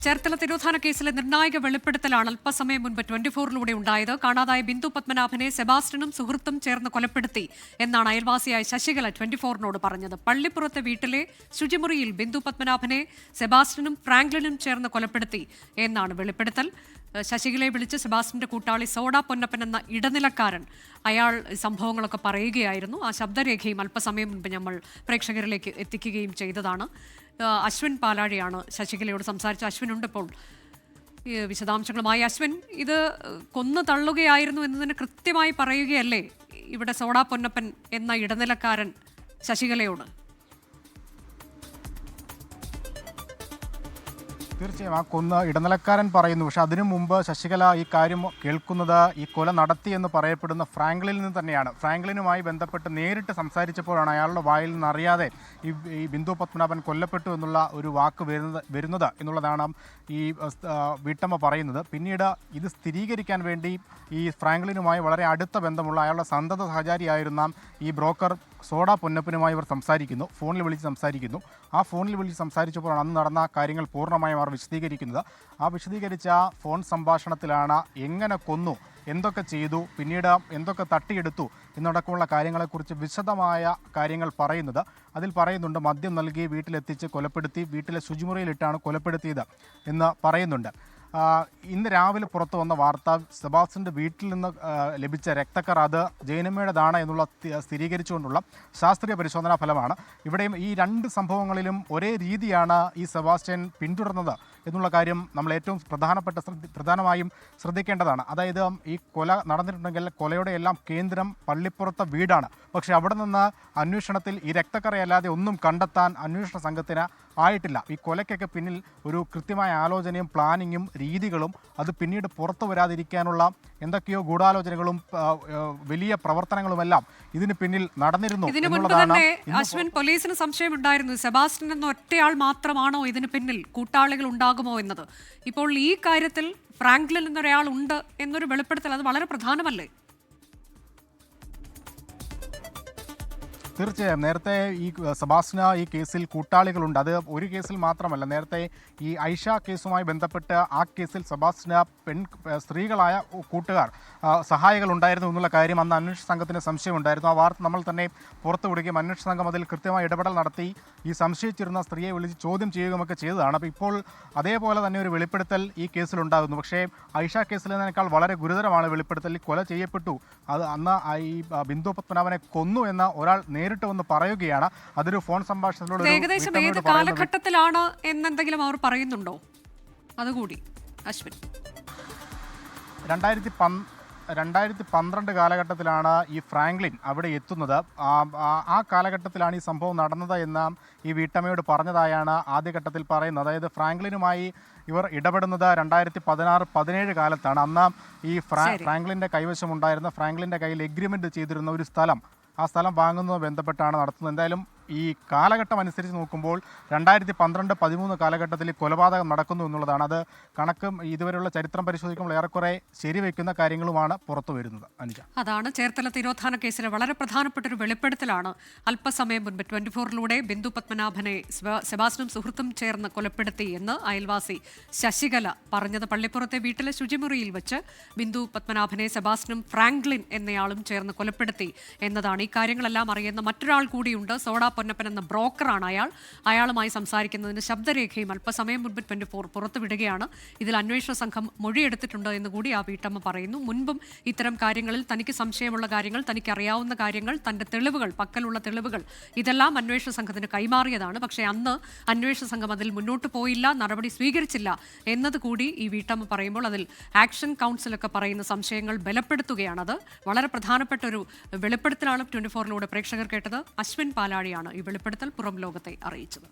ചേർത്തല തിരോധാന കേസിലെ നിർണായക വെളിപ്പെടുത്തലാണ് അല്പസമയം മുൻപ് 24-ലൂടെ ഉണ്ടായത്. കാണാതായ ബിന്ദു പത്മനാഭനെ സെബാസ്റ്റ്യനും സുഹൃത്തും ചേർന്ന് കൊലപ്പെടുത്തി എന്നാണ് അയൽവാസിയായ ശശികല 24-നോട് പറഞ്ഞത്. പള്ളിപ്പുറത്തെ വീട്ടിലെ ശുചിമുറിയിൽ ബിന്ദു പത്മനാഭനെ സെബാസ്റ്റ്യനും ഫ്രാങ്ക്ലിനും ചേർന്ന് കൊലപ്പെടുത്തി എന്നാണ് വെളിപ്പെടുത്തൽ. ശശികലയെ വിളിച്ച് സെബാസ്റ്റ്യന്റെ കൂട്ടാളി സോഡ പൊന്നപ്പൻ എന്ന ഇടനിലക്കാരൻ അയാൾ സംഭവങ്ങളൊക്കെ പറയുകയായിരുന്നു. ആ ശബ്ദരേഖയും അല്പസമയം മുൻപ് നമ്മൾ പ്രേക്ഷകരിലേക്ക് എത്തിക്കുകയും ചെയ്തതാണ്. അശ്വിൻ പാലാഴിയാണ് ശശികലയോട് സംസാരിച്ച. അശ്വിനുണ്ട് ഇപ്പോൾ വിശദാംശങ്ങളുമായി. അശ്വിൻ, ഇത് കൊന്നു തള്ളുകയായിരുന്നു എന്നതിന് കൃത്യമായി പറയുകയല്ലേ ഇവിടെ സോഡ പൊന്നപ്പൻ എന്ന ഇടനിലക്കാരൻ ശശികലയോട്? തീർച്ചയായും ആ കൊന്ന ഇടനിലക്കാരൻ പറയുന്നു. പക്ഷെ അതിനു മുമ്പ് ശശികല ഈ കാര്യം കേൾക്കുന്നത് ഈ കൊല നടത്തിയെന്ന് പറയപ്പെടുന്ന ഫ്രാങ്ക്ലിനിൽ നിന്ന് തന്നെയാണ്. ഫ്രാങ്ക്ലിനുമായി ബന്ധപ്പെട്ട് നേരിട്ട് സംസാരിച്ചപ്പോഴാണ് അയാളുടെ വായിൽ നിന്ന് അറിയാതെ ഈ ബിന്ദു പത്മനാഭൻ കൊല്ലപ്പെട്ടു എന്നുള്ള ഒരു വാക്ക് വരുന്നത് എന്നുള്ളതാണ് ഈ വീട്ടമ്മ പറയുന്നത്. പിന്നീട് ഇത് സ്ഥിരീകരിക്കാൻ വേണ്ടി ഈ ഫ്രാങ്ക്ലിനുമായി വളരെ അടുത്ത ബന്ധമുള്ള അയാളുടെ സന്തത സഹചാരിയായിരുന്ന ഈ ബ്രോക്കർ സോഡ പൊന്നപ്പനുമായി ഇവർ സംസാരിക്കുന്നു, ഫോണിൽ വിളിച്ച് സംസാരിക്കുന്നു. ആ ഫോണിൽ വിളിച്ച് സംസാരിച്ചപ്പോഴാണ് അന്ന് നടന്ന കാര്യങ്ങൾ പൂർണ്ണമായും അവർ വിശദീകരിക്കുന്നത്. ആ വിശദീകരിച്ച ഫോൺ സംഭാഷണത്തിലാണ് എങ്ങനെ കൊന്നു, എന്തൊക്കെ ചെയ്തു, പിന്നീട് എന്തൊക്കെ തട്ടിയെടുത്തു എന്നടക്കമുള്ള കാര്യങ്ങളെക്കുറിച്ച് വിശദമായ കാര്യങ്ങൾ പറയുന്നത്. അതിൽ പറയുന്നുണ്ട് മദ്യം നൽകി വീട്ടിലെത്തിച്ച് കൊലപ്പെടുത്തി, വീട്ടിലെ ശുചിമുറിയിലിട്ടാണ് കൊലപ്പെടുത്തിയത് എന്ന് പറയുന്നുണ്ട്. ഇന്ന് രാവിലെ പുറത്തു വന്ന വാർത്ത സെബാസ്റ്റ്യൻ്റെ വീട്ടിൽ നിന്ന് ലഭിച്ച രക്തക്കറ അത് ജയനമ്മയുടേതാണ് എന്നുള്ള സ്ഥിരീകരിച്ചുകൊണ്ടുള്ള ശാസ്ത്രീയ പരിശോധനാ ഫലമാണ്. ഇവിടെയും ഈ രണ്ട് സംഭവങ്ങളിലും ഒരേ രീതിയാണ് ഈ സെബാസ്റ്റ്യൻ പിന്തുടർന്നത് എന്നുള്ള കാര്യം നമ്മൾ ഏറ്റവും പ്രധാനമായും ശ്രദ്ധിക്കേണ്ടതാണ്. അതായത് ഈ കൊല നടന്നിട്ടുണ്ടെങ്കിൽ കൊലയുടെ എല്ലാം കേന്ദ്രം പള്ളിപ്പുറത്തെ വീടാണ്. പക്ഷേ അവിടെ നിന്ന് അന്വേഷണത്തിൽ ഈ രക്തക്കറയല്ലാതെ ഒന്നും കണ്ടെത്താൻ അന്വേഷണ സംഘത്തിന് ആയിട്ടില്ല. ഈ കൊലയ്ക്കൊക്കെ പിന്നിൽ ഒരു കൃത്യമായ ആലോചനയും പ്ലാനിങ്ങും രീതികളും അത് പിന്നീട് പുറത്തു വരാതിരിക്കാനുള്ള എന്തൊക്കെയോ ഗൂഢാലോചനകളും വലിയ പ്രവർത്തനങ്ങളുമെല്ലാം ഇതിന് പിന്നിൽ നടന്നിരുന്നു. ഇതിനു മുൻപ് തന്നെ അശ്വിൻ, പോലീസിന് സംശയമുണ്ടായിരുന്നു സെബാസ്റ്റ്യൻ എന്ന ഒറ്റയാൾ മാത്രമാണോ ഇതിന് പിന്നിൽ, കൂട്ടാളികൾ ഉണ്ടാകുമോ എന്നത്. ഇപ്പോൾ ഈ കാര്യത്തിൽ ഫ്രാങ്ക്ലിൻ എന്നൊരാൾ ഉണ്ട് എന്നൊരു വെളിപ്പെടുത്തൽ അത് വളരെ പ്രധാനമല്ലേ? തീർച്ചയായും നേരത്തെ ഈ സെബാസ്റ്റ്യന് ഈ കേസിൽ കൂട്ടാളികളുണ്ട്. അത് ഒരു കേസിൽ മാത്രമല്ല, നേരത്തെ ഈ ഐഷ കേസുമായി ബന്ധപ്പെട്ട് ആ കേസിൽ സെബാസ്റ്റ്യന് സ്ത്രീകളായ കൂട്ടുകാർ സഹായികൾ ഉണ്ടായിരുന്നു എന്നുള്ള കാര്യം അന്ന് അന്വേഷണ സംഘത്തിന് സംശയമുണ്ടായിരുന്നു. ആ വാർത്ത നമ്മൾ തന്നെ പുറത്തുവിടുകയും അന്വേഷണ സംഘം അതിൽ കൃത്യമായ ഇടപെടൽ നടത്തി ഈ സംശയിച്ചിരുന്ന സ്ത്രീയെ വിളിച്ച് ചോദ്യം ചെയ്യുകയുമൊക്കെ ചെയ്തതാണ്. അപ്പോൾ ഇപ്പോൾ അതേപോലെ തന്നെ ഒരു വെളിപ്പെടുത്തൽ ഈ കേസിലുണ്ടാകുന്നു. പക്ഷേ ഐഷ കേസിലേക്കാൾ വളരെ ഗുരുതരമാണ് വെളിപ്പെടുത്തൽ. കൊല ചെയ്യപ്പെട്ടു, അത് അന്ന് ഈ ബിന്ദു പത്മനാഭനെ കൊന്നു എന്ന ഒരാൾ നേരിട്ട് വന്ന് പറയുകയാണ്. അതൊരു ഫോൺ സംഭാഷണത്തിലൂടെ ഏകദേശം ഏത് കാലഘട്ടത്തിലാണ് എന്നെന്തെങ്കിലും അവർ പറയുന്നുണ്ടോ? അതുകൂടി അശ്വിൻ. 2012 കാലഘട്ടത്തിലാണ് ഈ ഫ്രാങ്ക്ലിൻ അവിടെ എത്തുന്നത്. ആ കാലഘട്ടത്തിലാണ് ഈ സംഭവം നടന്നത് എന്ന് ഈ വീട്ടമ്മയോട് പറഞ്ഞതായാണ് ആദ്യഘട്ടത്തിൽ പറയുന്നത്. അതായത് ഫ്രാങ്ക്ലിനുമായി ഇവർ ഇടപെടുന്നത് 2016-17 കാലത്താണ്. അന്ന് ഈ ഫ്രാങ്ക്ലിൻ്റെ കൈവശമുണ്ടായിരുന്ന, ഫ്രാങ്ക്ലിൻ്റെ കയ്യിൽ എഗ്രിമെൻ്റ് ചെയ്തിരുന്ന ഒരു സ്ഥലം, ആ സ്ഥലം വാങ്ങുന്നതുമായി ബന്ധപ്പെട്ടാണ് നടത്തുന്നത്. എന്തായാലും ഈ കാലഘട്ടം അനുസരിച്ച് നോക്കുമ്പോൾ 2012-13 കാലഘട്ടത്തിൽ കൊലപാതകം നടക്കുന്നു എന്നുള്ളതാണ്. അത് കണക്കും ഇതുവരെയുള്ള ചരിത്രം പരിശോധിക്കുമ്പോൾ ഏറെക്കുറെ ശരിവെക്കുന്ന കാര്യങ്ങളുമാണ് പുറത്തു വരുന്നത്. അനുജ, അതാണ് ചേർത്തല തിരോധാന കേസിലെ വളരെ പ്രധാനപ്പെട്ട ഒരു വെളിപ്പെടുത്തലാണ് അല്പസമയം മുൻപ് 24-ലൂടെ ബിന്ദു പത്മനാഭനെ സെബാസ്റ്റ്യനും സുഹൃത്തും ചേർന്ന് കൊലപ്പെടുത്തി എന്ന് അയൽവാസി ശശികല പറഞ്ഞത്. പള്ളിപ്പുറത്തെ വീട്ടിലെ ശുചിമുറിയിൽ വെച്ച് ബിന്ദു പത്മനാഭനെ സെബാസ്റ്റ്യനും ഫ്രാങ്ക്ലിൻ എന്നയാളും ചേർന്ന് കൊലപ്പെടുത്തി എന്നതാണ്. ഈ കാര്യങ്ങളെല്ലാം അറിയുന്ന മറ്റൊരാൾ കൂടിയുണ്ട്, സോഡ പൊന്നപ്പൻ എന്ന ബ്രോക്കറാണ് അയാളുമായി സംസാരിക്കുന്നതിന് ശബ്ദരേഖയും അല്പസമയം മുൻപ് 24 പുറത്തുവിടുകയാണ്. ഇതിൽ അന്വേഷണ സംഘം മൊഴിയെടുത്തിട്ടുണ്ട് എന്ന് കൂടി ആ വീട്ടമ്മ പറയുന്നു. മുൻപും ഇത്തരം കാര്യങ്ങളിൽ തനിക്ക് സംശയമുള്ള കാര്യങ്ങൾ, തനിക്ക് അറിയാവുന്ന കാര്യങ്ങൾ, തൻ്റെ തെളിവുകൾ, പക്കലുള്ള തെളിവുകൾ ഇതെല്ലാം അന്വേഷണ സംഘത്തിന് കൈമാറിയതാണ്. പക്ഷേ അന്ന് അന്വേഷണ സംഘം അതിൽ മുന്നോട്ട് പോയില്ല, നടപടി സ്വീകരിച്ചില്ല എന്നതുകൂടി ഈ വീട്ടമ്മ പറയുമ്പോൾ അതിൽ ആക്ഷൻ കൗൺസിലൊക്കെ പറയുന്ന സംശയങ്ങൾ ബലപ്പെടുത്തുകയാണത്. വളരെ പ്രധാനപ്പെട്ട ഒരു വെളിപ്പെടുത്തലാണ് 24-ലൂടെ പ്രേക്ഷകർ കേട്ടത്. അശ്വിൻ പാലാഴിയാണ് ഈ വെളിപ്പെടുത്തൽ പുറം ലോകത്തെ അറിയിച്ചത്.